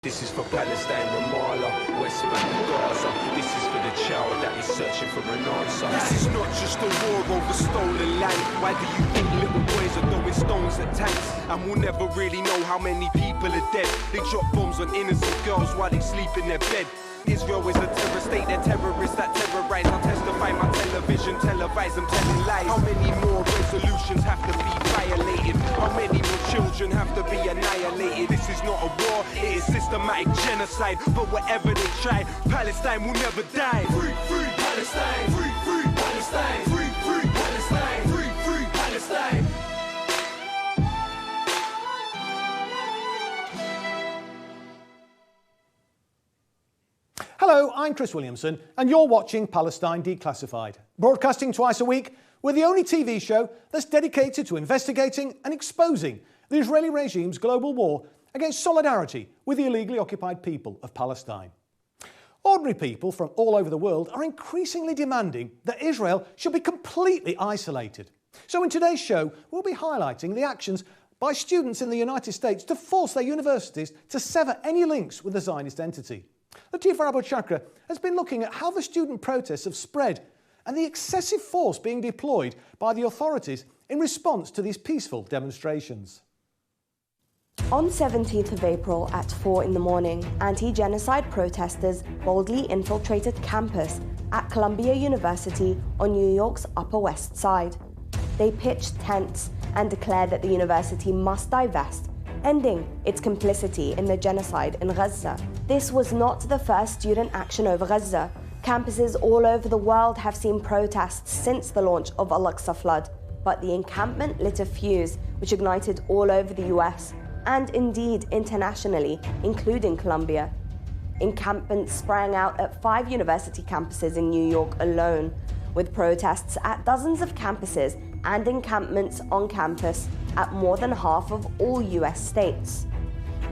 This is for Palestine, Ramallah, West Bank, Gaza. This is for the child that is searching for an answer. This is not just a war over stolen land. Why do you think little boys are throwing stones at tanks? And we'll never really know how many people are dead. They drop bombs on innocent girls while they sleep in their bed. Israel is a terror state, they're terrorists that terrorize. I'll testify my television, televise them telling lies. How many more resolutions have to be violated? How many more children have to be annihilated? This is not a war, it is systematic genocide. But whatever they try, Palestine will never die. Free, free Palestine! Free, free Palestine! Free, free Palestine! Free, free Palestine! Hello, I'm Chris Williamson, and you're watching Palestine Declassified, broadcasting twice a week. We're the only TV show that's dedicated to investigating and exposing the Israeli regime's global war against solidarity with the illegally occupied people of Palestine. Ordinary people from all over the world are increasingly demanding that Israel should be completely isolated. So in today's show, we'll be highlighting the actions by students in the United States to force their universities to sever any links with the Zionist entity. Latifa Abu-Chakra has been looking at how the student protests have spread and the excessive force being deployed by the authorities in response to these peaceful demonstrations. On 17th of April at 4 in the morning, anti-genocide protesters boldly infiltrated campus at Columbia University on New York's Upper West Side. They pitched tents and declared that the university must divest, ending its complicity in the genocide in Gaza. This was not the first student action over Gaza. Campuses all over the world have seen protests since the launch of Al-Aqsa flood, but the encampment lit a fuse which ignited all over the US and indeed internationally, including Columbia. Encampments sprang out at 5 university campuses in New York alone, with protests at dozens of campuses and encampments on campus at more than half of all US states.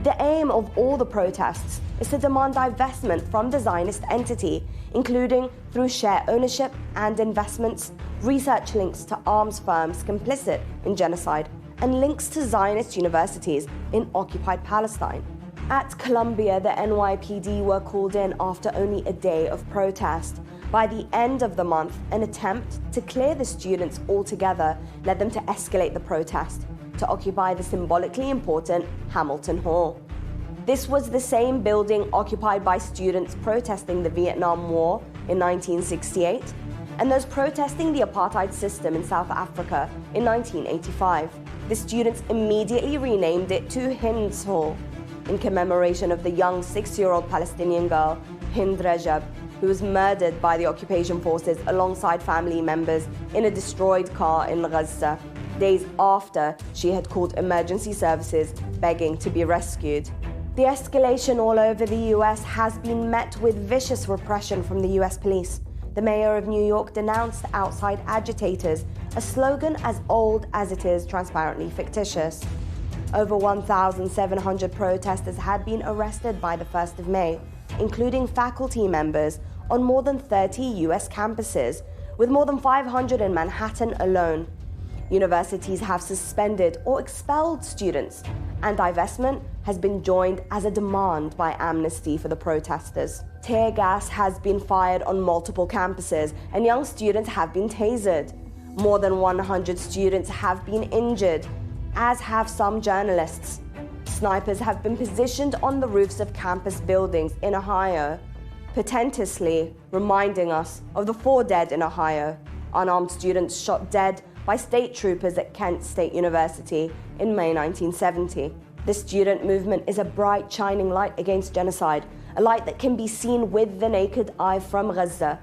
The aim of all the protests is to demand divestment from the Zionist entity, including through share ownership and investments, research links to arms firms complicit in genocide, and links to Zionist universities in occupied Palestine. At Columbia, the NYPD were called in after only a day of protest. By the end of the month, an attempt to clear the students altogether led them to escalate the protest to occupy the symbolically important Hamilton Hall. This was the same building occupied by students protesting the Vietnam War in 1968 and those protesting the apartheid system in South Africa in 1985. The students immediately renamed it to Hind's Hall in commemoration of the young 6-year-old Palestinian girl, Hind Rajab, who was murdered by the occupation forces alongside family members in a destroyed car in Gaza, days after she had called emergency services begging to be rescued. The escalation all over the US has been met with vicious repression from the US police. The mayor of New York denounced outside agitators, a slogan as old as it is transparently fictitious. Over 1,700 protesters had been arrested by the 1st of May, including faculty members on more than 30 US campuses, with more than 500 in Manhattan alone. Universities have suspended or expelled students, and divestment has been joined as a demand by Amnesty for the protesters. Tear gas has been fired on multiple campuses, and young students have been tasered. More than 100 students have been injured, as have some journalists. Snipers have been positioned on the roofs of campus buildings in Ohio, portentously reminding us of the 4 dead in Ohio, unarmed students shot dead by state troopers at Kent State University in May 1970. The student movement is a bright, shining light against genocide, a light that can be seen with the naked eye from Gaza.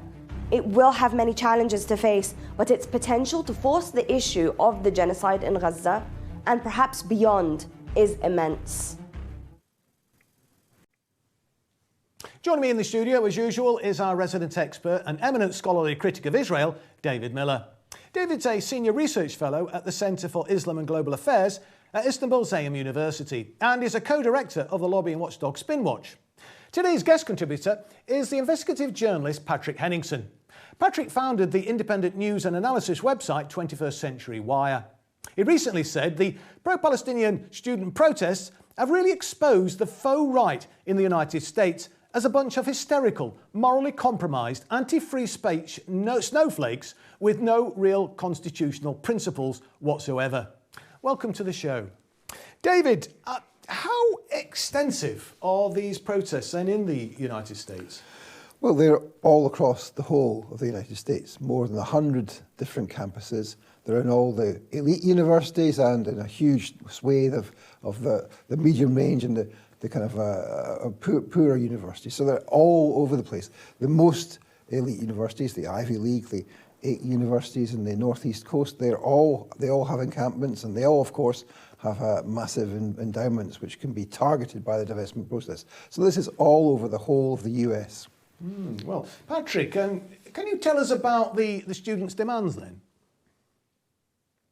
It will have many challenges to face, but its potential to force the issue of the genocide in Gaza, and perhaps beyond, is immense. Joining me in the studio, as usual, is our resident expert and eminent scholarly critic of Israel, David Miller. David's a senior research fellow at the Centre for Islam and Global Affairs at Istanbul Zayem University and is a co-director of the lobbying watchdog Spinwatch. Today's guest contributor is the investigative journalist Patrick Henningsen. Patrick founded the independent news and analysis website 21st Century Wire. He recently said the pro-Palestinian student protests have really exposed the faux right in the United States as a bunch of hysterical, morally compromised, anti-free speech snowflakes with no real constitutional principles whatsoever. Welcome to the show. David, how extensive are these protests then in the United States? Well, they're all across the whole of the United States, more than 100 different campuses. They're in all the elite universities and in a huge swathe of the medium range and the kind of poorer universities. So they're all over the place. The most elite universities, the Ivy League, the 8 universities in the northeast coast, they all have encampments, and they all, of course, have massive endowments which can be targeted by the divestment process. So this is all over the whole of the US. Well, Patrick, can you tell us about the students' demands then?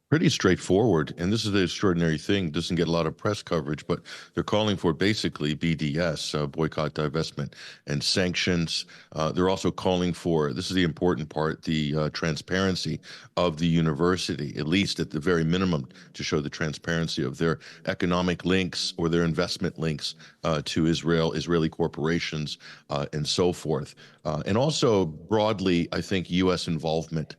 Pretty straightforward, and this is the extraordinary thing. Doesn't get a lot of press coverage, but they're calling for basically BDS, boycott, divestment, and sanctions. They're also calling for, this is the important part, the transparency of the university, at least at the very minimum, to show the transparency of their economic links or their investment links to Israel, Israeli corporations, and so forth. And also broadly, I think U.S. involvement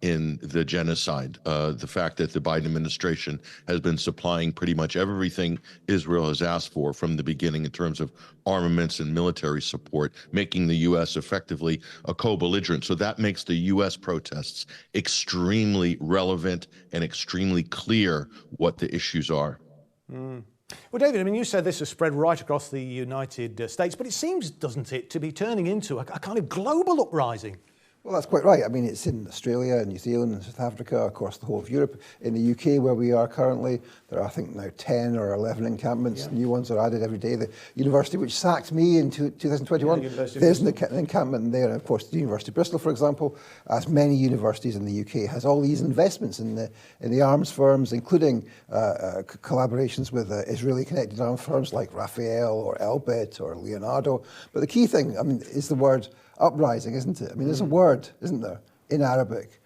in the genocide. The fact that the Biden administration has been supplying pretty much everything Israel has asked for from the beginning in terms of armaments and military support, making the U.S. effectively a co-belligerent. So that makes the U.S. protests extremely relevant and extremely clear what the issues are. Well, David, I mean, you said this has spread right across the United States, but it seems, doesn't it, to be turning into a kind of global uprising? Well, that's quite right. I mean, it's in Australia and New Zealand and South Africa, across the whole of Europe. In the UK, where we are currently, there are, I think, now 10 or 11 encampments. Yeah. New ones are added every day. The university which sacked me in 2021, there's an encampment there. And of course, the University of Bristol, for example, as many universities in the UK, has all these investments in the arms firms, including collaborations with Israeli-connected arms firms like Rafael or Elbit or Leonardo. But the key thing, I mean, is the word uprising, isn't it? I mean, there's a word, isn't there, in Arabic,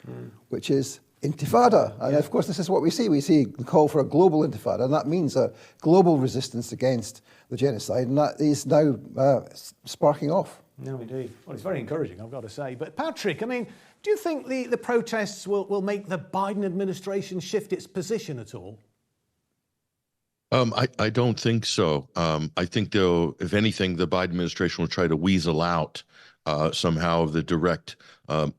which is intifada. And of course, this is what we see. We see the call for a global intifada, and that means a global resistance against the genocide, and that is now sparking off. No, indeed. Well, it's very encouraging, I've got to say. But Patrick, I mean, do you think the protests will make the Biden administration shift its position at all? I don't think so. I think, though, if anything, the Biden administration will try to weasel out somehow of the direct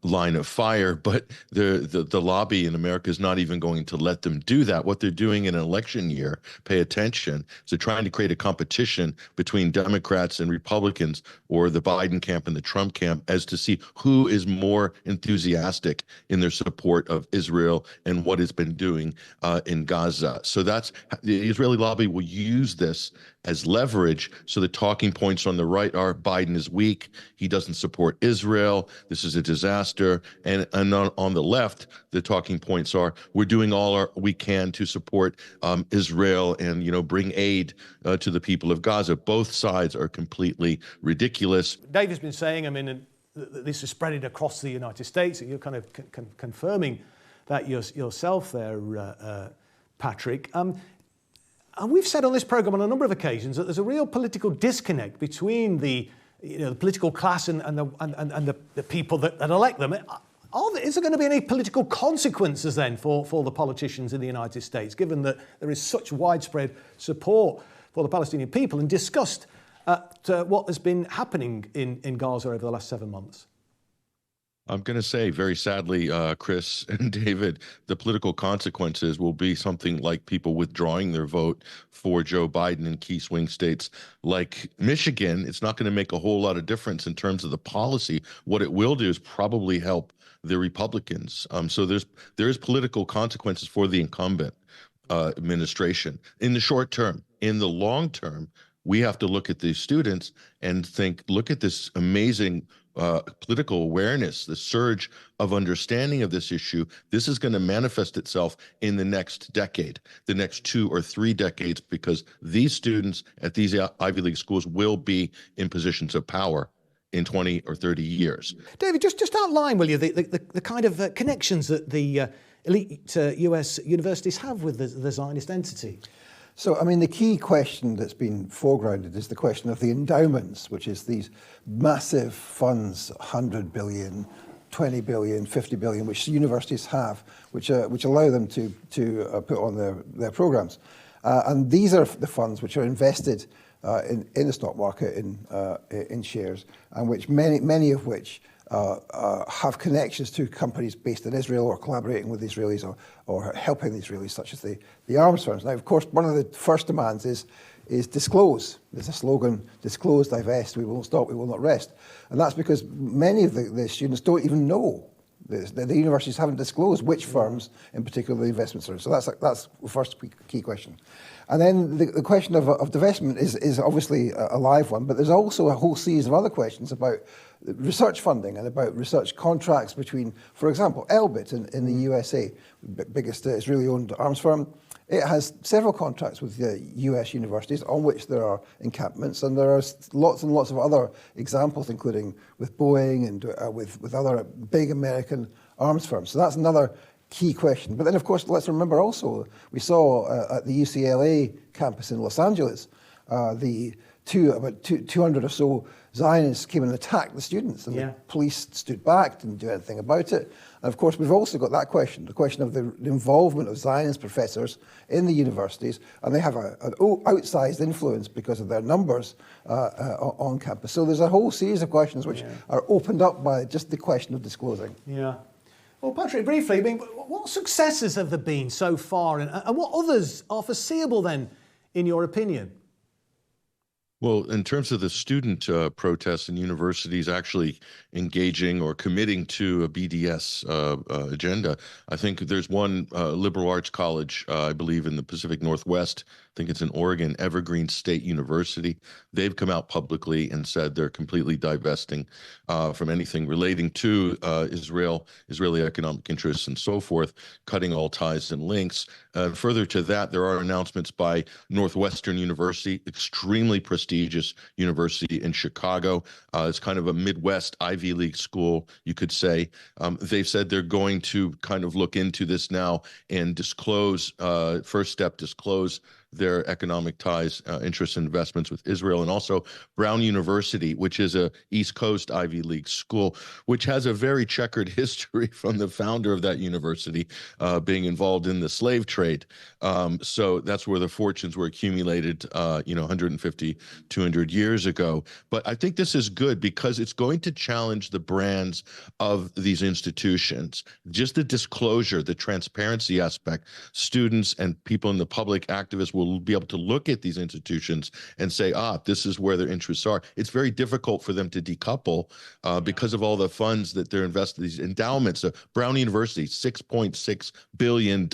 line of fire, but the lobby in America is not even going to let them do that. What they're doing in an election year, pay attention, is they're trying to create a competition between Democrats and Republicans, or the Biden camp and the Trump camp, as to see who is more enthusiastic in their support of Israel and what it's been doing in Gaza. So that's, the Israeli lobby will use this as leverage. So the talking points on the right are Biden is weak, he doesn't support Israel, this is a disaster. And on the left, the talking points are we're doing all we can to support Israel and, you know, bring aid to the people of Gaza. Both sides are completely ridiculous. David's been saying, I mean, this is spreading across the United States. You're kind of confirming that yourself there, Patrick. And we've said on this programme on a number of occasions that there's a real political disconnect between the political class and the people that elect them. Is there going to be any political consequences then for the politicians in the United States, given that there is such widespread support for the Palestinian people and disgust at what has been happening in Gaza over the last 7 months? I'm going to say, very sadly, Chris and David, the political consequences will be something like people withdrawing their vote for Joe Biden in key swing states like Michigan. It's not going to make a whole lot of difference in terms of the policy. What it will do is probably help the Republicans. So there is political consequences for the incumbent administration in the short term. In the long term, we have to look at these students and think, look at this amazing political awareness, the surge of understanding of this issue. This is going to manifest itself in the next decade, the next 2 or 3 decades, because these students at these Ivy League schools will be in positions of power in 20 or 30 years. David, just outline, will you, the kind of connections that the elite US universities have with the Zionist entity? So, I mean, the key question that's been foregrounded is the question of the endowments, which is these massive funds, 100 billion, 20 billion, 50 billion, which universities have, which allow them to put on their programs. And these are the funds which are invested in the stock market in shares, and which many of which have connections to companies based in Israel or collaborating with Israelis or helping the Israelis, such as the arms firms. Now, of course, one of the first demands is disclose. There's a slogan, disclose, divest, we won't stop, we will not rest. And that's because many of the students don't even know. The universities haven't disclosed which firms in particular the investments are in. So that's the first key question. And then the question of divestment is obviously a live one, but there's also a whole series of other questions about research funding and about research contracts between, for example, Elbit in the USA, biggest Israeli-owned arms firm. It has several contracts with the US universities on which there are encampments, and there are lots and lots of other examples, including with Boeing and with other big American arms firms. So that's another key question. But then, of course, let's remember also, we saw at the UCLA campus in Los Angeles, about 200 or so Zionists came and attacked the students, and the police stood back, didn't do anything about it. And of course, we've also got that question, the question of the involvement of Zionist professors in the universities, and they have an outsized influence because of their numbers on campus. So there's a whole series of questions which are opened up by just the question of disclosing. Yeah. Well, Patrick, briefly, I mean, what successes have there been so far, and what others are foreseeable then, in your opinion? Well, in terms of the student protests and universities actually engaging or committing to a BDS agenda, I think there's one liberal arts college, I believe in the Pacific Northwest, I think it's in Oregon, Evergreen State University. They've come out publicly and said they're completely divesting from anything relating to Israeli economic interests and so forth, cutting all ties and links. Further to that, there are announcements by Northwestern University, extremely prestigious university in Chicago. It's kind of a Midwest Ivy League school, you could say. They've said they're going to kind of look into this now and disclose, first step, disclose their economic ties, interests, and investments with Israel. And also Brown University, which is a East Coast Ivy League school, which has a very checkered history from the founder of that university being involved in the slave trade. So that's where the fortunes were accumulated, 150, 200 years ago. But I think this is good because it's going to challenge the brands of these institutions. Just the disclosure, the transparency aspect, students and people in the public, activists will be able to look at these institutions and say, this is where their interests are. It's very difficult for them to decouple because of all the funds that they're invested, these endowments. Brown University, $6.6 billion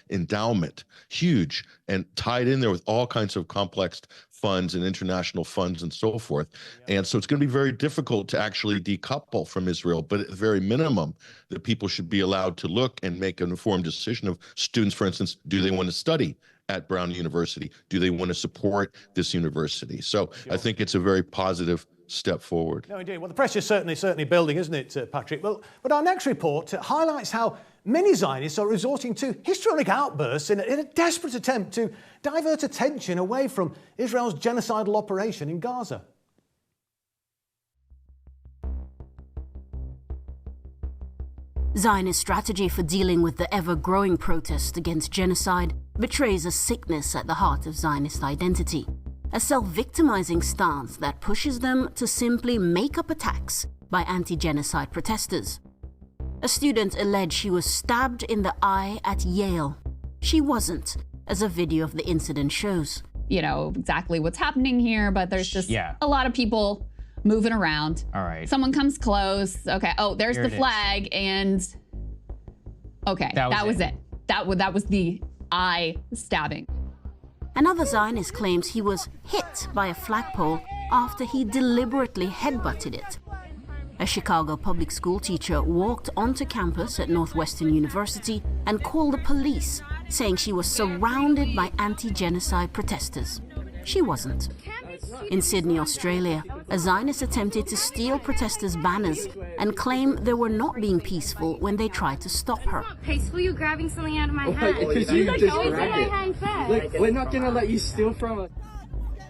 endowment, huge, and tied in there with all kinds of complex funds and international funds and so forth. And so it's going to be very difficult to actually decouple from Israel, but at the very minimum, that people should be allowed to look and make an informed decision of students, for instance, do they want to study at Brown University? Do they want to support this university? So I think it's a very positive step forward. No, indeed. Well, the pressure is certainly building, isn't it, Patrick? Well, but our next report highlights how many Zionists are resorting to historic outbursts in a desperate attempt to divert attention away from Israel's genocidal operation in Gaza. Zionist strategy for dealing with the ever-growing protest against genocide betrays a sickness at the heart of Zionist identity, a self-victimizing stance that pushes them to simply make up attacks by anti-genocide protesters. A student alleged she was stabbed in the eye at Yale. She wasn't, as a video of the incident shows. You know exactly what's happening here, but there's just a lot of people moving around. All right. Someone comes close. Okay. Oh, there's the flag, and okay, that was it. That was the eye stabbing. Another Zionist claims he was hit by a flagpole after he deliberately headbutted it. A Chicago public school teacher walked onto campus at Northwestern University and called the police, saying she was surrounded by anti-genocide protesters. She wasn't. In Sydney, Australia, a Zionist attempted to steal protesters' banners and claim they were not being peaceful when they tried to stop her. Peaceful, you grabbing something out of my hand. Because you just grabbed it. Like, we're not gonna let you steal from us.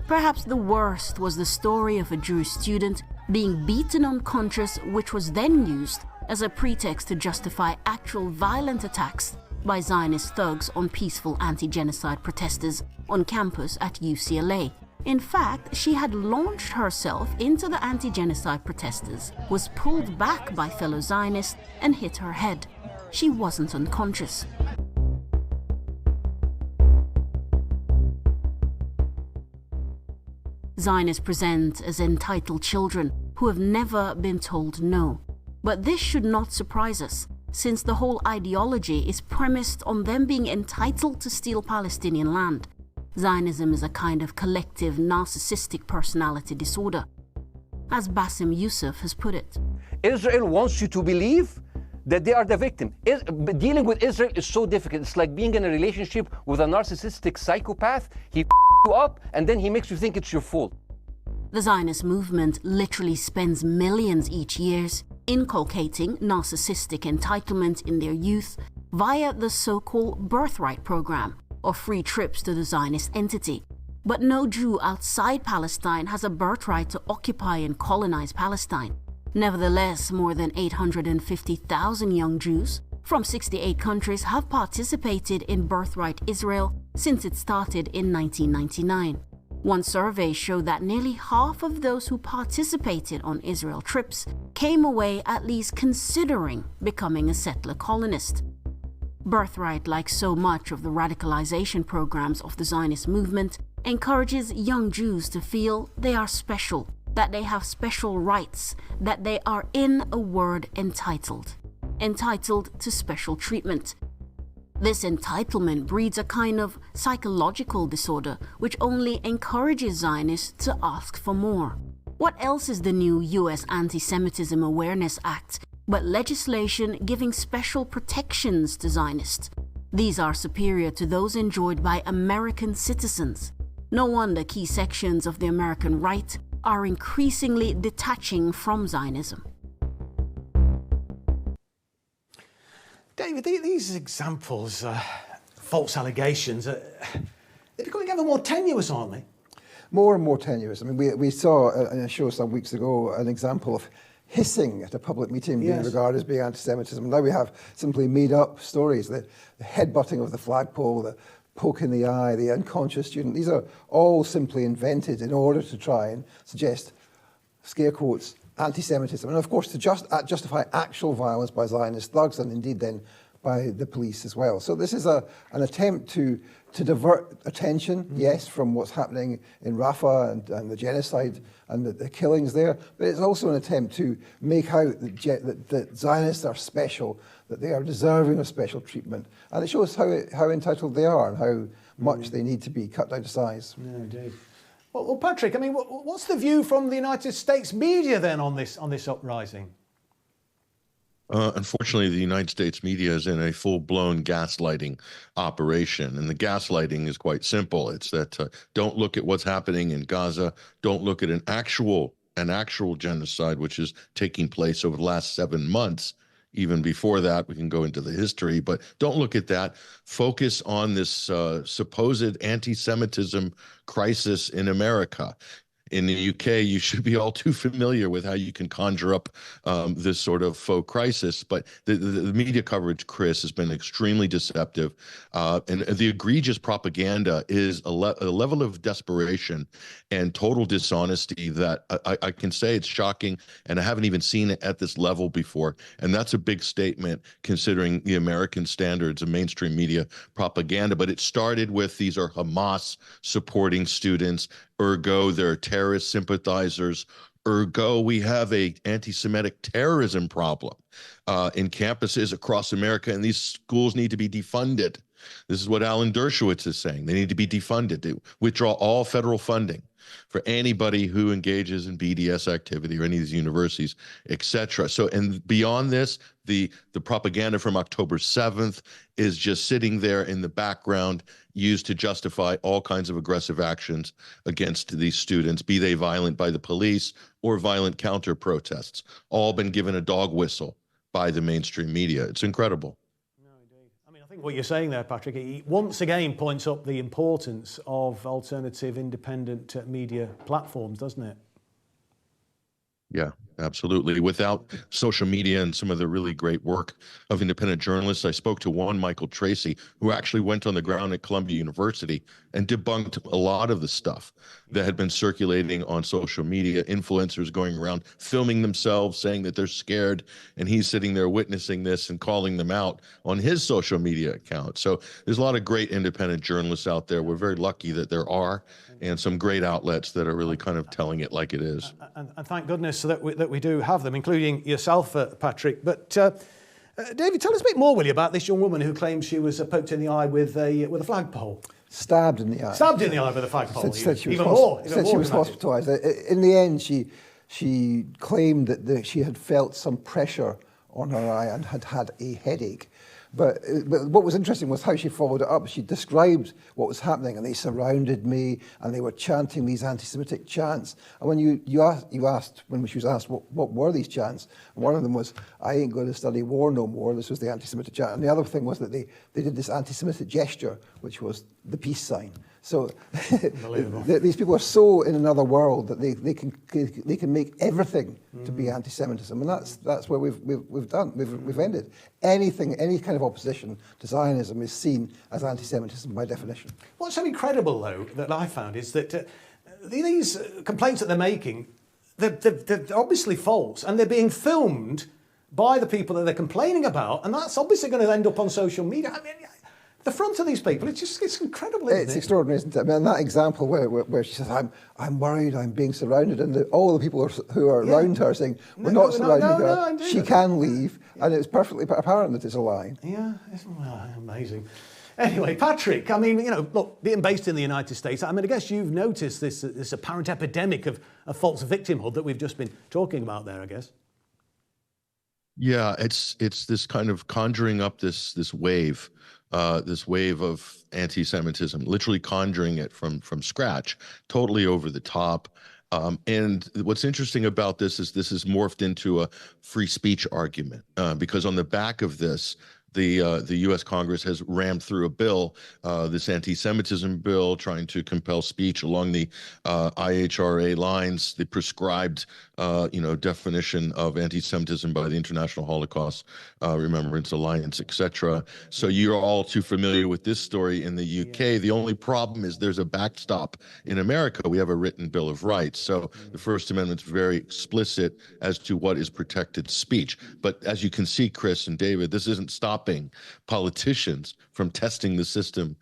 Perhaps the worst was the story of a Jewish student being beaten unconscious, which was then used as a pretext to justify actual violent attacks by Zionist thugs on peaceful anti-genocide protesters on campus at UCLA. In fact, she had launched herself into the anti-genocide protesters, was pulled back by fellow Zionists and hit her head. She wasn't unconscious. Zionists present as entitled children who have never been told no. But this should not surprise us, since the whole ideology is premised on them being entitled to steal Palestinian land. Zionism is a kind of collective narcissistic personality disorder, as Bassem Youssef has put it. Israel wants you to believe that they are the victim. Dealing with Israel is so difficult. It's like being in a relationship with a narcissistic psychopath. He you up and then he makes you think it's your fault. The Zionist movement literally spends millions each year inculcating narcissistic entitlement in their youth via the so-called birthright program, or free trips to the Zionist entity. But no Jew outside Palestine has a birthright to occupy and colonize Palestine. Nevertheless, more than 850,000 young Jews from 68 countries have participated in Birthright Israel since it started in 1999. One survey showed that nearly half of those who participated on Israel trips came away at least considering becoming a settler colonist. Birthright, like so much of the radicalization programs of the Zionist movement, encourages young Jews to feel they are special, that they have special rights, that they are, in a word, entitled to special treatment. This entitlement breeds a kind of psychological disorder which only encourages Zionists to ask for more. What else is the new US Anti-Semitism Awareness Act but legislation giving special protections to Zionists? These are superior to those enjoyed by American citizens. No wonder key sections of the American right are increasingly detaching from Zionism. David, these examples, false allegations, they're becoming ever more tenuous, aren't they? More and more tenuous. I mean, we saw in a show some weeks ago an example of hissing at a public meeting being regarded as being anti-Semitism. Now we have simply made-up stories, the headbutting of the flagpole, the poke in the eye, the unconscious student. These are all simply invented in order to try and suggest, scare quotes, anti-Semitism, and of course to justify actual violence by Zionist thugs and indeed then by the police as well. So this is an attempt to divert attention, yes, from what's happening in Rafah and the genocide and the killings there, but it's also an attempt to make out that Zionists are special, that they are deserving of special treatment, and it shows how entitled they are and how much they need to be cut down to size. No, indeed. Well, Patrick, I mean, what's the view from the United States media then on this uprising? Unfortunately, the United States media is in a full-blown gaslighting operation, and the gaslighting is quite simple. It's that don't look at what's happening in Gaza, don't look at an actual genocide which is taking place over the last 7 months. Even before that, we can go into the history, but don't look at that. Focus on this supposed anti-Semitism crisis in America. In the UK, you should be all too familiar with how you can conjure up this sort of faux crisis. But the media coverage, Chris, has been extremely deceptive. And the egregious propaganda is a level of desperation and total dishonesty that I can say it's shocking, and I haven't even seen it at this level before. And that's a big statement considering the American standards of mainstream media propaganda. But it started with these are Hamas supporting students. Ergo, they're terrorist sympathizers. Ergo, we have a anti-Semitic terrorism problem in campuses across America, and these schools need to be defunded. This is what Alan Dershowitz is saying. They need to be defunded, to withdraw all federal funding for anybody who engages in BDS activity or any of these universities, etc. So, and beyond this, the propaganda from October 7th is just sitting there in the background, used to justify all kinds of aggressive actions against these students, be they violent by the police or violent counter protests, all been given a dog whistle by the mainstream media. It's incredible. I think what you're saying there, Patrick, it once again points up the importance of alternative independent media platforms, doesn't it? Yeah, absolutely. Without social media and some of the really great work of independent journalists, I spoke to one, Michael Tracy, who actually went on the ground at Columbia University and debunked a lot of the stuff that had been circulating on social media, influencers going around filming themselves, saying that they're scared, and he's sitting there witnessing this and calling them out on his social media account. So there's a lot of great independent journalists out there. We're very lucky that there are, and some great outlets that are really kind of telling it like it is. And thank goodness that we do have them, including yourself, Patrick. But David, tell us a bit more, will you, about this young woman who claims she was poked in the eye with a flagpole. Stabbed in the eye. Stabbed in the eye with a flagpole. Said she was even more. She was hospitalised. In the end, she claimed that she had felt some pressure on her eye and had a headache. But what was interesting was how she followed it up. She described what was happening, and they surrounded me, and they were chanting these anti-Semitic chants. And when when she was asked what were these chants, and one of them was, "I ain't going to study war no more." This was the anti-Semitic chant, and the other thing was that they did this anti-Semitic gesture, which was the peace sign. So these people are so in another world that they can make everything to be anti-Semitism, and that's where we've ended. Any kind of opposition to Zionism is seen as anti-Semitism by definition. What's so incredible, though, that I found is that these complaints that they're making, they're obviously false, and they're being filmed by the people that they're complaining about, and that's obviously going to end up on social media. I mean, the front of these people, it's incredible, isn't it? It's extraordinary, isn't it? I mean, that example where she says, I'm worried, I'm being surrounded, and all the people who are around her saying, we're not surrounding her, she can leave, and it's perfectly apparent that it's a lie. Yeah, it's amazing. Anyway, Patrick, I mean, look, being based in the United States, I mean, I guess you've noticed this apparent epidemic of false victimhood that we've just been talking about there, I guess. Yeah, it's this kind of conjuring up this wave of anti-Semitism, literally conjuring it from scratch, totally over the top. And what's interesting about this is morphed into a free speech argument, because on the back of this, the U.S. Congress has rammed through a bill, this anti-Semitism bill, trying to compel speech along the IHRA lines, the prescribed, definition of anti-Semitism by the International Holocaust Remembrance Alliance, etc. So you're all too familiar with this story in the UK. The only problem is there's a backstop in America. We have a written Bill of Rights. So the First Amendment's very explicit as to what is protected speech. But as you can see, Chris and David, this isn't stopping politicians from testing the system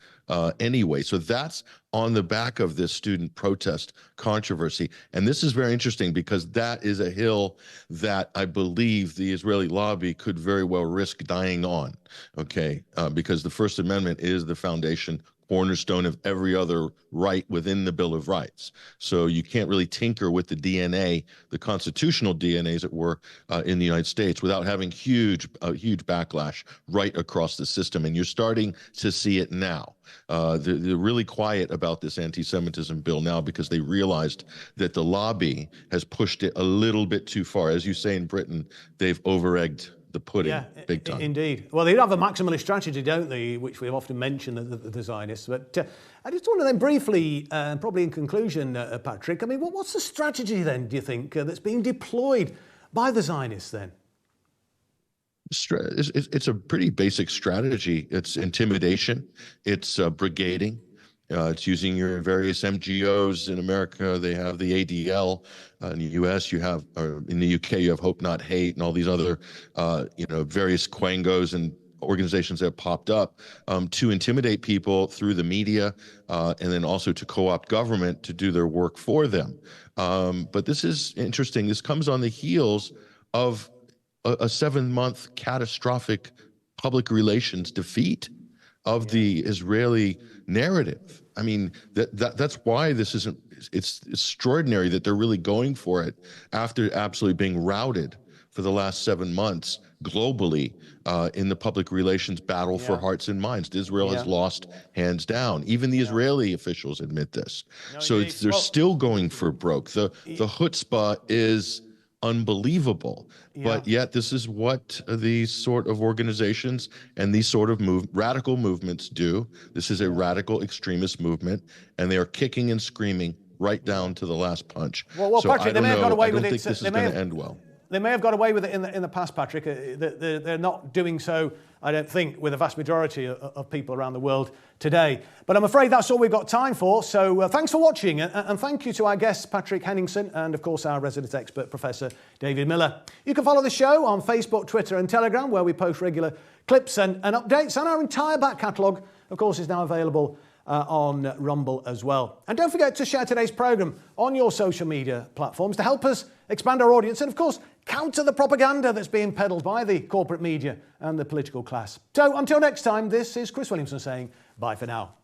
anyway. So that's on the back of this student protest controversy. And this is very interesting because that is a hill that I believe the Israeli lobby could very well risk dying on, okay? Because the First Amendment is the foundation, cornerstone of every other right within the Bill of Rights. So you can't really tinker with the DNA, the constitutional DNA, as it were, in the United States without having huge backlash right across the system. And you're starting to see it now. They're really quiet about this anti-Semitism bill now because they realized that the lobby has pushed it a little bit too far. As you say in Britain, they've over-egged the pudding, big time. Indeed. Well, they have a maximalist strategy, don't they, which we've often mentioned, the Zionists. But I just want to then briefly, probably in conclusion, Patrick, I mean, what's the strategy then, do you think, that's being deployed by the Zionists then? It's a pretty basic strategy. It's intimidation. It's brigading. It's using your various MGOs. In America, they have the ADL. In the U.S., in the UK, you have Hope Not Hate and all these other, various quangos and organizations that have popped up to intimidate people through the media, and then also to co-opt government to do their work for them. But this is interesting. This comes on the heels of a 7-month catastrophic public relations defeat. of the Israeli narrative. I mean, that's why this isn't, it's extraordinary that they're really going for it after absolutely being routed for the last 7 months globally in the public relations battle for hearts and minds. Israel has lost hands down. Even the Israeli officials admit this. So they're still going for broke. The chutzpah is unbelievable, but yet this is what these sort of organizations and these sort of radical movements do. This is a radical extremist movement, and they are kicking and screaming right down to the last punch. Well, so Patrick, they may have got away with it. I don't think this is going to end well. They may have got away with it in the past, Patrick. They're not doing so, I don't think, with the vast majority of people around the world today. But I'm afraid that's all we've got time for. So thanks for watching. And thank you to our guests, Patrick Henningsen, and of course, our resident expert, Professor David Miller. You can follow the show on Facebook, Twitter, and Telegram, where we post regular clips and updates. And our entire back catalogue, of course, is now available on Rumble as well. And don't forget to share today's programme on your social media platforms to help us expand our audience and, of course, counter the propaganda that's being peddled by the corporate media and the political class. So until next time, this is Chris Williamson saying bye for now.